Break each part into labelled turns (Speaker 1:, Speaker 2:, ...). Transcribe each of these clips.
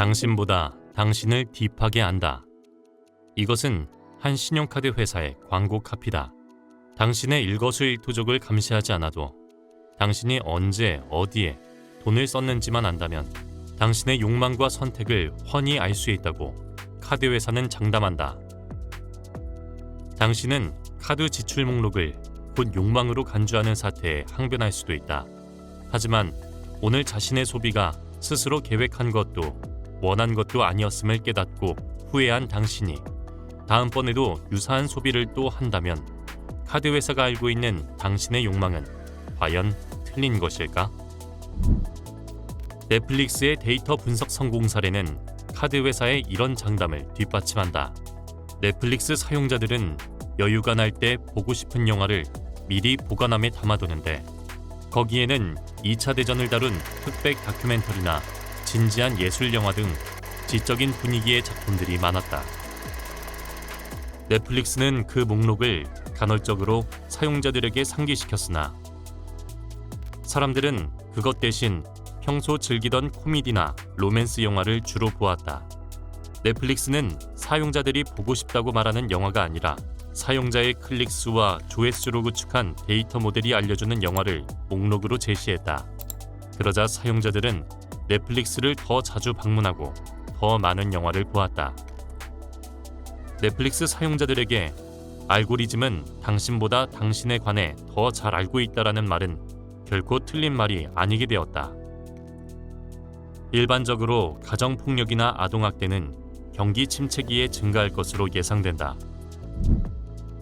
Speaker 1: 당신보다 당신을 딥하게 안다. 이것은 한 신용카드 회사의 광고 카피다. 당신의 일거수일투족을 감시하지 않아도 당신이 언제 어디에 돈을 썼는지만 안다면 당신의 욕망과 선택을 훤히 알 수 있다고 카드 회사는 장담한다. 당신은 카드 지출 목록을 곧 욕망으로 간주하는 사태에 항변할 수도 있다. 하지만 오늘 자신의 소비가 스스로 계획한 것도 원한 것도 아니었음을 깨닫고 후회한 당신이 다음번에도 유사한 소비를 또 한다면 카드 회사가 알고 있는 당신의 욕망은 과연 틀린 것일까? 넷플릭스의 데이터 분석 성공 사례는 카드 회사의 이런 장담을 뒷받침한다. 넷플릭스 사용자들은 여유가 날 때 보고 싶은 영화를 미리 보관함에 담아두는데 거기에는 2차 대전을 다룬 흑백 다큐멘터리나 진지한 예술 영화 등 지적인 분위기의 작품들이 많았다. 넷플릭스는 그 목록을 간헐적으로 사용자들에게 상기시켰으나 사람들은 그것 대신 평소 즐기던 코미디나 로맨스 영화를 주로 보았다. 넷플릭스는 사용자들이 보고 싶다고 말하는 영화가 아니라 사용자의 클릭수와 조회수로 구축한 데이터 모델이 알려주는 영화를 목록으로 제시했다. 그러자 사용자들은 넷플릭스를 더 자주 방문하고 더 많은 영화를 보았다. 넷플릭스 사용자들에게 알고리즘은 당신보다 당신에 관해 더 잘 알고 있다라는 말은 결코 틀린 말이 아니게 되었다. 일반적으로 가정폭력이나 아동학대는 경기 침체기에 증가할 것으로 예상된다.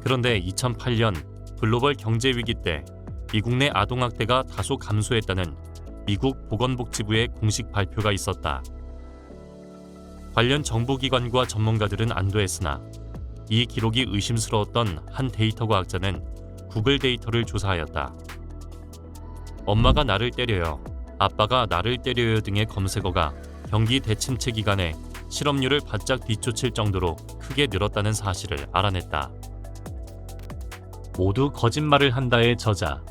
Speaker 1: 그런데 2008년 글로벌 경제 위기 때 미국 내 아동학대가 다소 감소했다는 미국 보건복지부의 공식 발표가 있었다. 관련 정보기관과 전문가들은 안도했으나 이 기록이 의심스러웠던 한 데이터 과학자는 구글 데이터를 조사하였다. 엄마가 나를 때려요, 아빠가 나를 때려요 등의 검색어가 경기 대침체 기간에 실업률을 바짝 뒤쫓을 정도로 크게 늘었다는 사실을 알아냈다.
Speaker 2: 모두 거짓말을 한다의 저자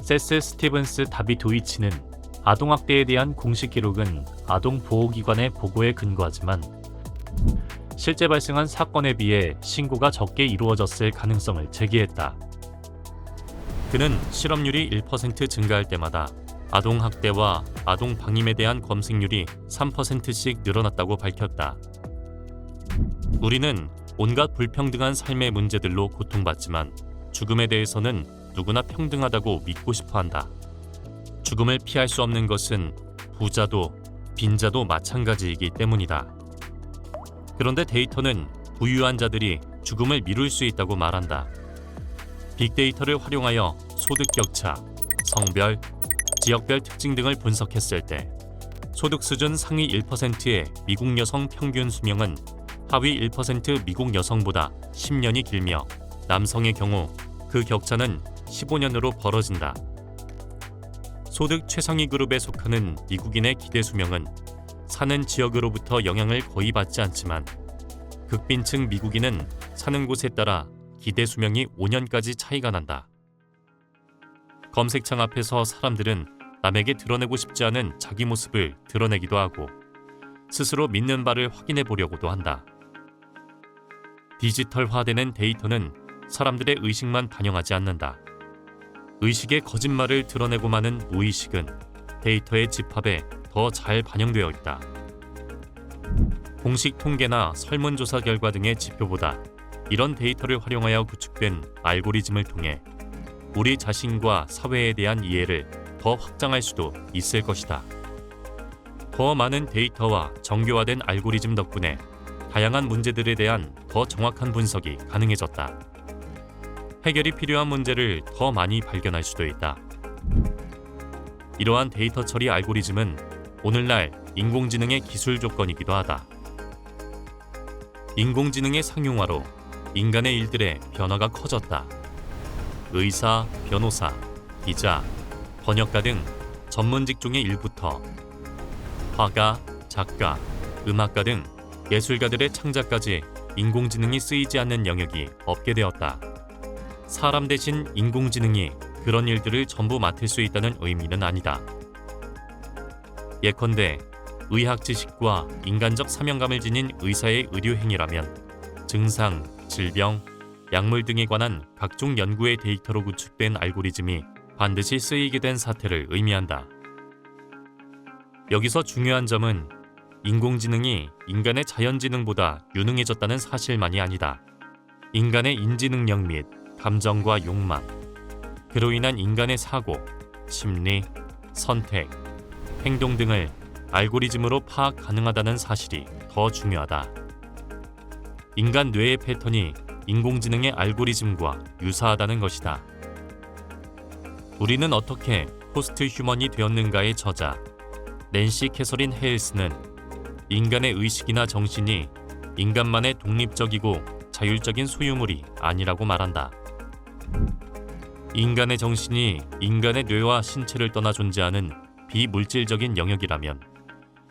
Speaker 2: 세스 스티븐스 다비도이치는 아동학대에 대한 공식 기록은 아동보호기관의 보고에 근거하지만 실제 발생한 사건에 비해 신고가 적게 이루어졌을 가능성을 제기했다.
Speaker 1: 그는 실업률이 1% 증가할 때마다 아동학대와 아동방임에 대한 검색률이 3%씩 늘어났다고 밝혔다. 우리는 온갖 불평등한 삶의 문제들로 고통받지만 죽음에 대해서는 누구나 평등하다고 믿고 싶어한다. 죽음을 피할 수 없는 것은 부자도 빈자도 마찬가지이기 때문이다. 그런데 데이터는 부유한 자들이 죽음을 미룰 수 있다고 말한다. 빅데이터를 활용하여 소득 격차, 성별, 지역별 특징 등을 분석했을 때 소득 수준 상위 1%의 미국 여성 평균 수명은 하위 1% 미국 여성보다 10년이 길며 남성의 경우 그 격차는 15년으로 벌어진다. 소득 최상위 그룹에 속하는 미국인의 기대 수명은 사는 지역으로부터 영향을 거의 받지 않지만 극빈층 미국인은 사는 곳에 따라 기대 수명이 5년까지 차이가 난다. 검색창 앞에서 사람들은 남에게 드러내고 싶지 않은 자기 모습을 드러내기도 하고 스스로 믿는 바를 확인해 보려고도 한다. 디지털화되는 데이터는 사람들의 의식만 반영하지 않는다. 의식의 거짓말을 드러내고 마는 무의식은 데이터의 집합에 더 잘 반영되어 있다. 공식 통계나 설문조사 결과 등의 지표보다 이런 데이터를 활용하여 구축된 알고리즘을 통해 우리 자신과 사회에 대한 이해를 더 확장할 수도 있을 것이다. 더 많은 데이터와 정교화된 알고리즘 덕분에 다양한 문제들에 대한 더 정확한 분석이 가능해졌다. 해결이 필요한 문제를 더 많이 발견할 수도 있다. 이러한 데이터 처리 알고리즘은 오늘날 인공지능의 기술 조건이기도 하다. 인공지능의 상용화로 인간의 일들의 변화가 커졌다. 의사, 변호사, 기자, 번역가 등 전문 직종의 일부터 화가, 작가, 음악가 등 예술가들의 창작까지 인공지능이 쓰이지 않는 영역이 없게 되었다. 사람 대신 인공지능이 그런 일들을 전부 맡을 수 있다는 의미는 아니다. 예컨대 의학 지식과 인간적 사명감을 지닌 의사의 의료 행위라면 증상, 질병, 약물 등에 관한 각종 연구의 데이터로 구축된 알고리즘이 반드시 쓰이게 된 사태를 의미한다. 여기서 중요한 점은 인공지능이 인간의 자연지능보다 유능해졌다는 사실만이 아니다. 인간의 인지 능력 및 감정과 욕망, 그로 인한 인간의 사고, 심리, 선택, 행동 등을 알고리즘으로 파악 가능하다는 사실이 더 중요하다. 인간 뇌의 패턴이 인공지능의 알고리즘과 유사하다는 것이다. 우리는 어떻게 포스트 휴먼이 되었는가의 저자 낸시 캐서린 헤일스는 인간의 의식이나 정신이 인간만의 독립적이고 자율적인 소유물이 아니라고 말한다. 인간의 정신이 인간의 뇌와 신체를 떠나 존재하는 비물질적인 영역이라면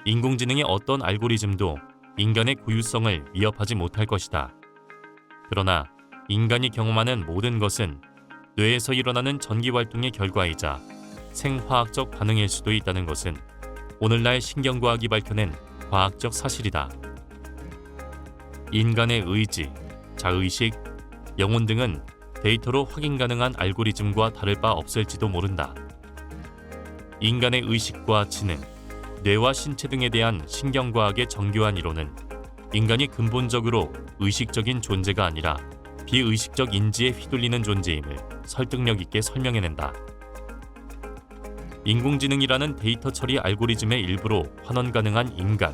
Speaker 1: 인공지능의 어떤 알고리즘도 인간의 고유성을 위협하지 못할 것이다. 그러나 인간이 경험하는 모든 것은 뇌에서 일어나는 전기활동의 결과이자 생화학적 반응일 수도 있다는 것은 오늘날 신경과학이 밝혀낸 과학적 사실이다. 인간의 의지, 자의식, 영혼 등은 데이터로 확인 가능한 알고리즘과 다를 바 없을지도 모른다. 인간의 의식과 지능, 뇌와 신체 등에 대한 신경과학의 정교한 이론은 인간이 근본적으로 의식적인 존재가 아니라 비의식적 인지에 휘둘리는 존재임을 설득력 있게 설명해낸다. 인공지능이라는 데이터 처리 알고리즘의 일부로 환원 가능한 인간,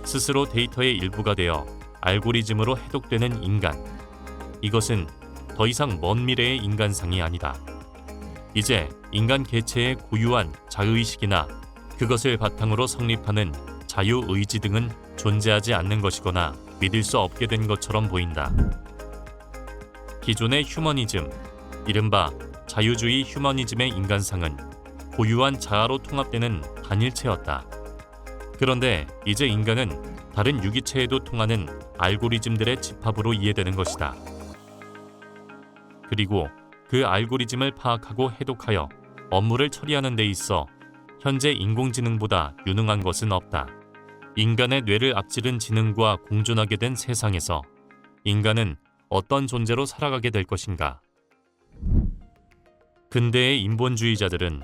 Speaker 1: 스스로 데이터의 일부가 되어 알고리즘으로 해독되는 인간, 이것은 더 이상 먼 미래의 인간상이 아니다. 이제 인간 개체의 고유한 자의식이나 그것을 바탕으로 성립하는 자유의지 등은 존재하지 않는 것이거나 믿을 수 없게 된 것처럼 보인다. 기존의 휴머니즘, 이른바 자유주의 휴머니즘의 인간상은 고유한 자아로 통합되는 단일체였다. 그런데 이제 인간은 다른 유기체에도 통하는 알고리즘들의 집합으로 이해되는 것이다. 그리고 그 알고리즘을 파악하고 해독하여 업무를 처리하는 데 있어 현재 인공지능보다 유능한 것은 없다. 인간의 뇌를 앞지른 지능과 공존하게 된 세상에서 인간은 어떤 존재로 살아가게 될 것인가? 근대의 인본주의자들은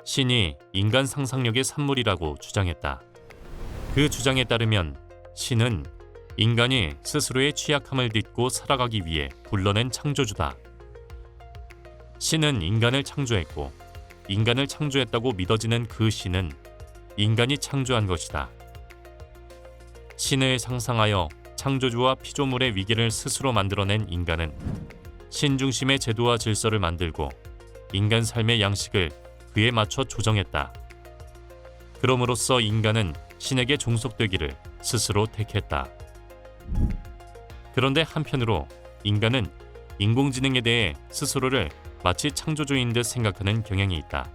Speaker 1: 신이 인간 상상력의 산물이라고 주장했다. 그 주장에 따르면 신은 인간이 스스로의 취약함을 딛고 살아가기 위해 불러낸 창조주다. 신은 인간을 창조했고 인간을 창조했다고 믿어지는 그 신은 인간이 창조한 것이다. 신을 상상하여 창조주와 피조물의 위계를 스스로 만들어낸 인간은 신 중심의 제도와 질서를 만들고 인간 삶의 양식을 그에 맞춰 조정했다. 그럼으로써 인간은 신에게 종속되기를 스스로 택했다. 그런데 한편으로 인간은 인공지능에 대해 스스로를 마치 창조주인 듯 생각하는 경향이 있다.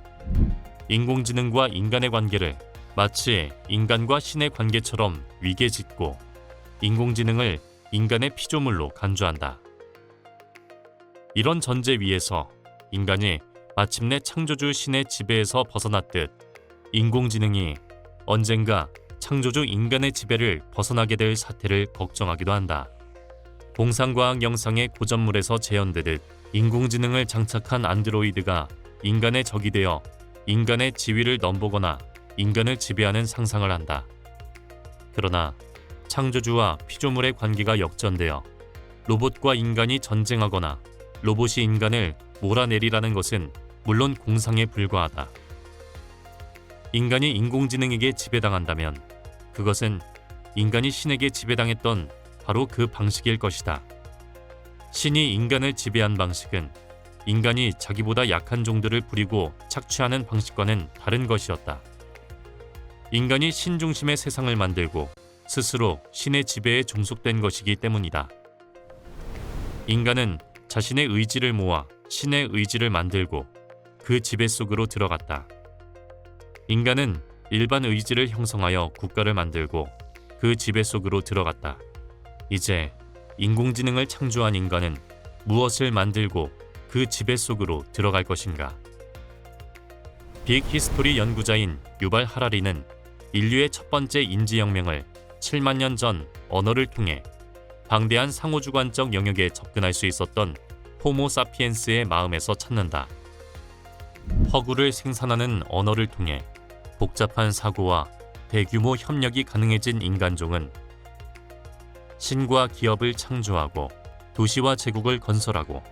Speaker 1: 인공지능과 인간의 관계를 마치 인간과 신의 관계처럼 위계짓고 인공지능을 인간의 피조물로 간주한다. 이런 전제 위에서 인간이 마침내 창조주 신의 지배에서 벗어났듯 인공지능이 언젠가 창조주 인간의 지배를 벗어나게 될 사태를 걱정하기도 한다. 공상과학 영상의 고전물에서 재현되듯 인공지능을 장착한 안드로이드가 인간의 적이 되어 인간의 지위를 넘보거나 인간을 지배하는 상상을 한다. 그러나 창조주와 피조물의 관계가 역전되어 로봇과 인간이 전쟁하거나 로봇이 인간을 몰아내리라는 것은 물론 공상에 불과하다. 인간이 인공지능에게 지배당한다면 그것은 인간이 신에게 지배당했던 바로 그 방식일 것이다. 신이 인간을 지배한 방식은 인간이 자기보다 약한 종들을 부리고 착취하는 방식과는 다른 것이었다. 인간이 신 중심의 세상을 만들고 스스로 신의 지배에 종속된 것이기 때문이다. 인간은 자신의 의지를 모아 신의 의지를 만들고 그 지배 속으로 들어갔다. 인간은 일반 의지를 형성하여 국가를 만들고 그 지배 속으로 들어갔다. 이제 인공지능을 창조한 인간은 무엇을 만들고 그 지배 속으로 들어갈 것인가? 빅 히스토리 연구자인 유발 하라리는 인류의 첫 번째 인지혁명을 7만 년 전 언어를 통해 방대한 상호주관적 영역에 접근할 수 있었던 호모사피엔스의 마음에서 찾는다. 허구를 생산하는 언어를 통해 복잡한 사고와 대규모 협력이 가능해진 인간종은 신과 기업을 창조하고 도시와 제국을 건설하고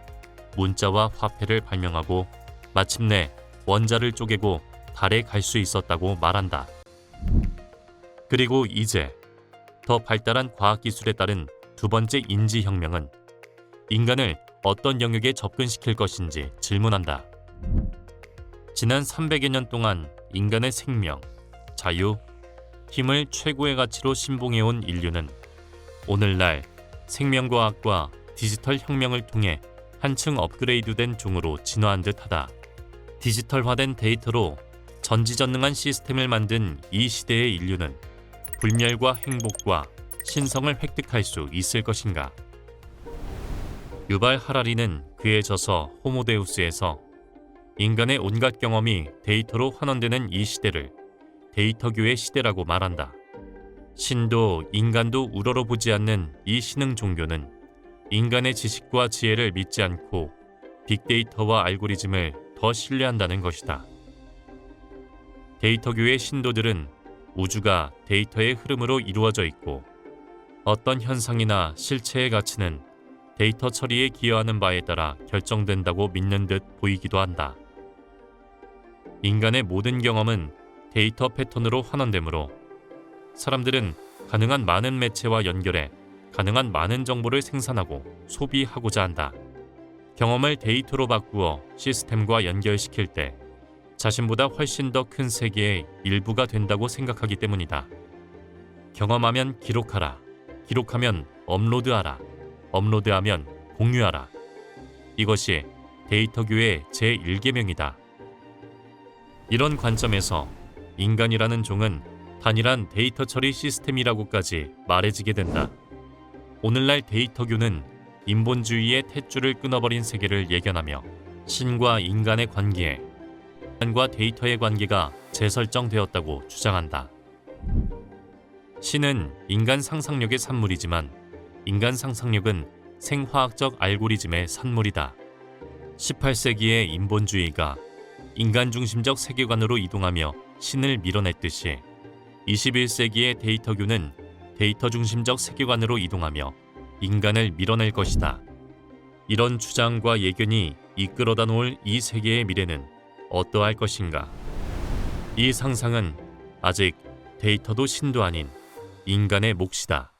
Speaker 1: 문자와 화폐를 발명하고 마침내 원자를 쪼개고 달에 갈 수 있었다고 말한다. 그리고 이제 더 발달한 과학기술에 따른 두 번째 인지혁명은 인간을 어떤 영역에 접근시킬 것인지 질문한다. 지난 300여 년 동안 인간의 생명, 자유, 힘을 최고의 가치로 신봉해온 인류는 오늘날 생명과학과 디지털 혁명을 통해 한층 업그레이드된 종으로 진화한 듯하다. 디지털화된 데이터로 전지전능한 시스템을 만든 이 시대의 인류는 불멸과 행복과 신성을 획득할 수 있을 것인가? 유발 하라리는 그의 저서 호모데우스에서 인간의 온갖 경험이 데이터로 환원되는 이 시대를 데이터교의 시대라고 말한다. 신도 인간도 우러러보지 않는 이 신흥 종교는 인간의 지식과 지혜를 믿지 않고 빅데이터와 알고리즘을 더 신뢰한다는 것이다. 데이터교의 신도들은 우주가 데이터의 흐름으로 이루어져 있고 어떤 현상이나 실체의 가치는 데이터 처리에 기여하는 바에 따라 결정된다고 믿는 듯 보이기도 한다. 인간의 모든 경험은 데이터 패턴으로 환원되므로 사람들은 가능한 많은 매체와 연결해 가능한 많은 정보를 생산하고 소비하고자 한다. 경험을 데이터로 바꾸어 시스템과 연결시킬 때 자신보다 훨씬 더 큰 세계의 일부가 된다고 생각하기 때문이다. 경험하면 기록하라. 기록하면 업로드하라. 업로드하면 공유하라. 이것이 데이터교의 제1계명이다. 이런 관점에서 인간이라는 종은 단일한 데이터 처리 시스템이라고까지 말해지게 된다. 오늘날 데이터교는 인본주의의 탯줄을 끊어버린 세계를 예견하며 신과 인간의 관계에 인간과 데이터의 관계가 재설정되었다고 주장한다. 신은 인간 상상력의 산물이지만 인간 상상력은 생화학적 알고리즘의 산물이다. 18세기의 인본주의가 인간 중심적 세계관으로 이동하며 신을 밀어냈듯이 21세기의 데이터교는 데이터 중심적 세계관으로 이동하며 인간을 밀어낼 것이다. 이런 주장과 예견이 이끌어다 놓을 이 세계의 미래는 어떠할 것인가? 이 상상은 아직 데이터도 신도 아닌 인간의 몫이다.